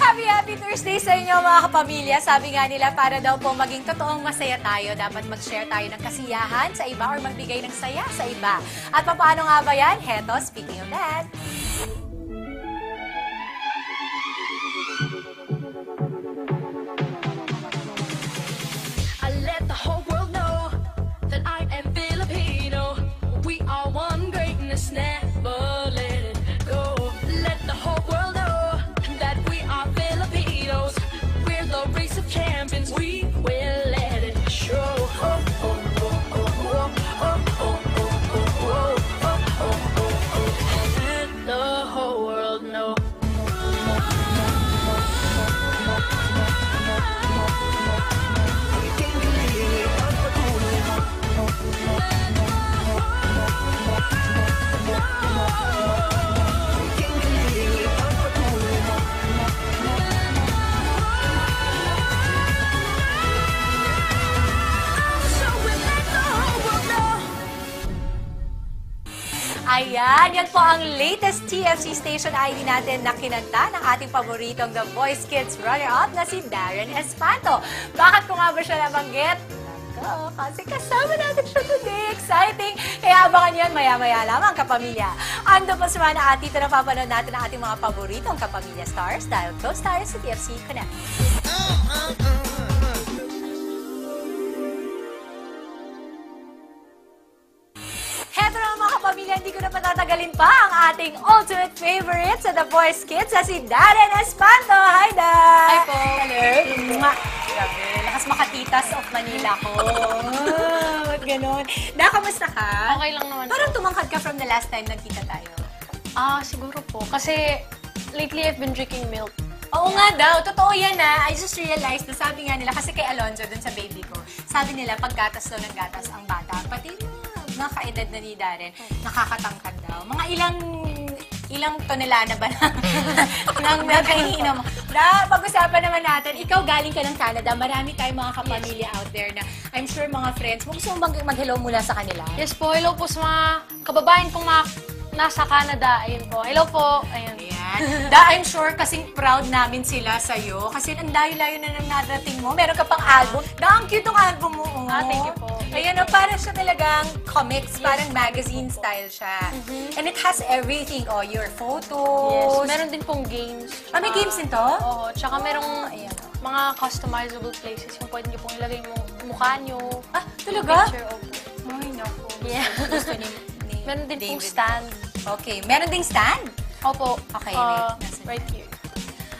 Happy Thursday sa inyo mga kapamilya. Sabi nga nila para daw po maging totoong masaya tayo, dapat mag-share tayo ng kasiyahan sa iba or magbigay ng saya sa iba. At paano nga ba yan? Heto, speaking of that. I let the whole world know that I am Filipino. We are one greatness, never let it go. Let the whole world know that we are Filipinos. We're the race of champions. We will let it show. Oh, oh, oh, oh, oh, oh, oh, oh, oh, oh. Let the whole world know. Ayan, yan po ang latest TFC Station ID natin na kinanta ng ating paboritong The Voice Kids runner-up na si Darren Espanto. Bakit ko nga ba siya nabanggit? Nako, kasi kasama natin siya today. Exciting! Kaya abangan yan maya-maya lamang, kapamilya. Ando po sa mga at dito na papanood natin ang ating mga paboritong kapamilya stars dahil close tayo sa TFC Connect. Heto na mga kapamilya, hindi ko na patatagalin pa ang ating ultimate favorite sa The Voice Kids na si Darren Espanto. Hi, Dar! Hi po. Hello! Mwah! Grabe, lakas makatitas of Manila ko. Ba't ganun? Da, kamusta ka? Okay lang naman Parang po. tumangkad ka from the last time nagkita tayo. Siguro po. Kasi lately I've been drinking milk. Oo nga daw, totoo yan na. I just realized na sabi nga nila, kasi kay Alonzo dun sa baby ko, sabi nila pag gatas daw ng gatas ang bata, pati mga kaedad na ni Darren, nakakatangkad daw. Mga ilang tonelada ba ng milk ang iniinom mo? Pag-usapan naman natin, ikaw galing ka ng Canada, marami tayong mga kapamilya out there na I'm sure mga friends mo, gusto mo mag-hello mula sa kanila? Yes po, hello po sa mga kababayan kong mga nasa Canada. Ayun po. Hello po. Ayun. Ayan. I'm sure kasing proud namin sila sa'yo. Kasi ang layo-layo na nang narating mo. Meron ka pang album. Ang cute ng album mo. Oh. Thank you po. Ayan, parang siya talagang comics, parang magazine style siya. And it has everything. Oh, your Yes. photos. Meron din pong games. May games din to? Oo. Tsaka merong mga customizable places yung pwede niyo pong ilagay yung mukha niyo. Ah, talaga? Picture of. Ay, naku. Yeah. Gusto ni Meron din pong David. stand. Okay. Meron ding stand? Opo. Okay, wait. Nasaan? Right here.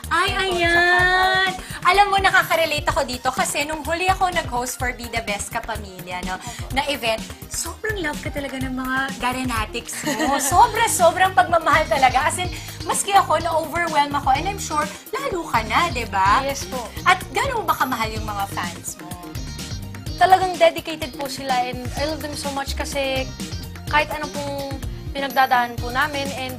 Ay, ayan! Alam mo, nakaka-relate ako dito kasi nung huli ako nag-host for Be The Best Kapamilya, no, na event, sobrang love ka talaga ng mga Darrenatics mo. Sobrang pagmamahal talaga. As in, maski ako, na-overwhelm ako, and I'm sure, lalo ka na, di ba? Yes po. At gano'n ba kamahal yung mga fans mo? Talagang dedicated po sila and I love them so much kasi kahit ano pong pinagdadaan po namin and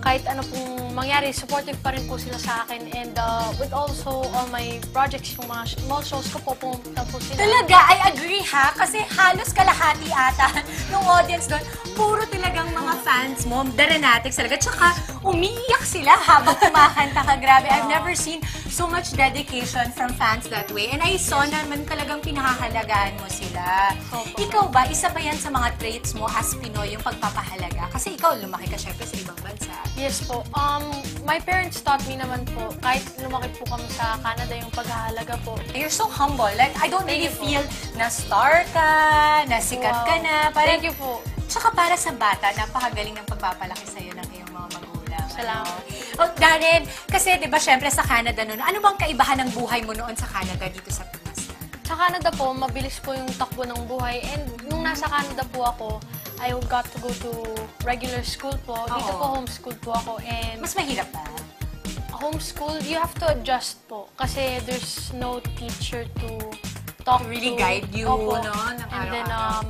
kahit ano pong mangyari, supportive pa rin po sila sa akin and with also all my projects, yung mga small shows ko po, pumunta po sila. Talaga, I agree ha, kasi halos kalahati ata ng audience doon, puro talagang mga fans mo, Darrenatics talaga. Tsaka umiiyak sila habang kumakanta ka. Grabe, I've never seen so much dedication from fans that way. And I saw naman talagang pinahahalagaan mo sila. Ikaw ba, isa pa yan sa mga traits mo as Pinoy, yung pagpapahalaga? Kasi ikaw, lumaki ka syempre sa ibang bansa. Yes po. My parents taught me naman po, kahit lumaki po kami sa Canada, yung paghahalaga po. You're so humble. Like, I don't really feel na star ka, na sikat ka na. Parang, Thank you po. tsaka para sa bata, napakagaling ng pagpapalaki sa'yo ng iyong mga magulang. Salamat. Oh, Darren, kasi di ba syempre sa Canada noon, ano bang kaibahan ng buhay mo noon sa Canada dito sa Pinas? Sa Canada po, mabilis po yung takbo ng buhay and nung nasa Canada po ako, I got to go to regular school po. Dito Oo. po homeschool po ako and Mas mahirap ba? homeschool, you have to adjust po kasi there's no teacher to talk Really to. guide you, Opo. no? Ng And then, araw-araw.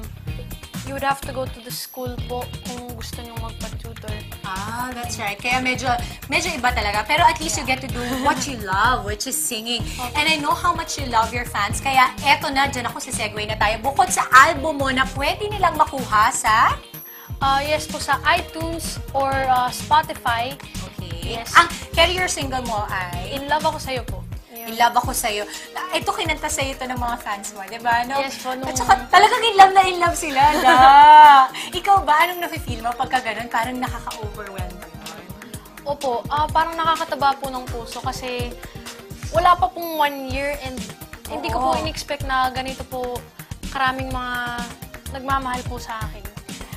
you would have to go to the school po kung gusto nyo magpa-tutor. Ah, that's right. Kaya medyo iba talaga. Pero at least you get to do what you love, which is singing. And I know how much you love your fans. Kaya eto na, dyan ako sa segue na tayo. Bukod sa album mo na pwede nilang makuha sa... Yes po, sa iTunes or Spotify. Okay. Okay. Yes. Ang career single mo ay In Love Ako Sa'yo po. In Love Ako Sa'yo. Ito, kinanta sa'yo ito ng mga fans mo, di ba? No? Yes po, At saka talagang in love na in love sila, da. Ikaw ba, anong nafe-feel mo pagka ganun? Parang nakaka-overwhelm ba yun? Opo, parang nakakataba po ng puso kasi wala pa pong 1 year and hindi ko po Oo. in-expect na ganito po karaming mga nagmamahal po sa akin.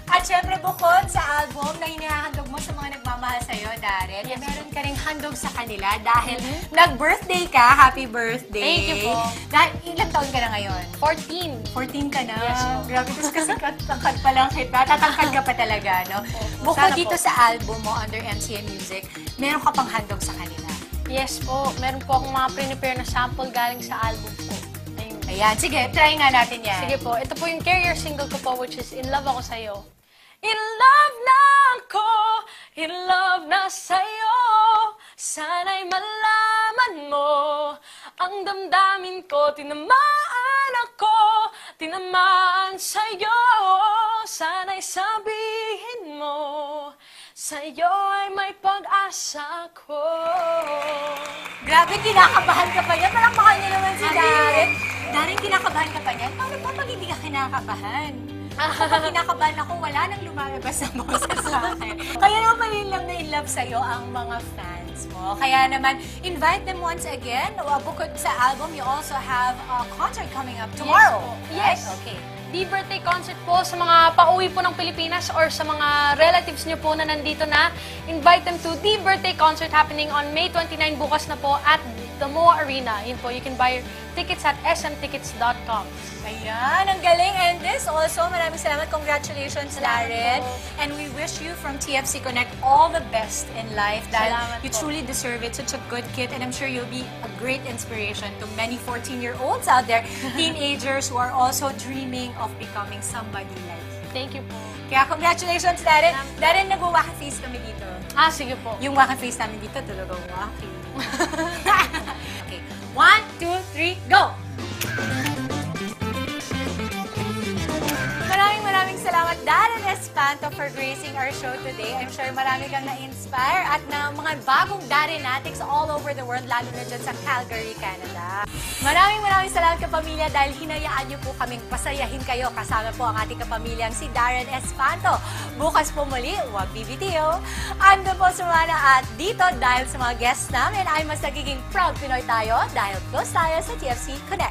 At syempre, bukod sa album na hinihandog mo sa mga nagmamahal sa'yo, Darren, Yes. meron ka ring handog sa kanila dahil nag-birthday ka. Happy birthday! Thank you po. Dahil, ilang taon ka na ngayon? 14. 14 ka na. Yes po. Grabe, tapos kasi katangkad pa lang kita. Tatangkad ka pa talaga, no? Bukod Sana dito po. sa album mo under MCM Music, meron ka pang handog sa kanila. Yes po, meron po akong mga prepare na sample galing sa album po. Ayun. Ayan, sige, try nga natin yan. Sige po, ito po yung career single ko po which is In Love Ako Sa'yo. In love na ako, in love na sa'yo. Sana'y malaman mo ang damdamin ko. Tinamaan ako, tinamaan sa'yo. Sana'y sabihin mo, sa'yo ay may pag-asa ko. Grabe, kinakabahan ka pa niya. Palakpakan niyo naman si Darren. Darren, kinakabahan ka pa niya? Paano pa pag hindi ka kinakabahan? Kapag kinakabahan ako, wala nang lumalabas na boses sa akin. Kaya naman in love sa'yo ang mga fans mo. Kaya naman, invite them once again. Bukod sa album, you also have a concert coming up tomorrow. Yes. Right? Okay. Di birthday concert po sa mga pauwi po ng Pilipinas or sa mga relatives niyo po na nandito na. Invite them to the birthday concert happening on May 29 bukas na po at the MOA Arena. Yun po, you can buy your tickets at smtickets.com. Ayan, ang galing. And this also, maraming salamat. Congratulations, Salamat Darren. po. And we wish you from TFC Connect all the best in life. Dahil Salamat you po. truly deserve it. Such a good kid. And I'm sure you'll be a great inspiration to many 14-year-olds out there, teenagers who are also dreaming of becoming somebody like you. Thank you po. Kaya congratulations, Darren. Darren, nag-waka face kami dito. Sige po. Yung waka face namin dito, talagang waki. Okay, 1, 2, 3, go! Maraming salamat, Darren Espanto, for gracing our show today. I'm sure marami kang na-inspire at na mga bagong Darrenatics all over the world, lalo na dyan sa Calgary, Canada. Maraming salamat kapamilya dahil hinayaan niyo po kaming pasayahin kayo. Kasama po ang ating kapamilyang si Darren Espanto. Bukas po muli, huwag bibitiw. Ando po sumana at dito dahil sa mga guests namin ay mas nagiging proud Pinoy tayo dahil close tayo sa TFC Connect.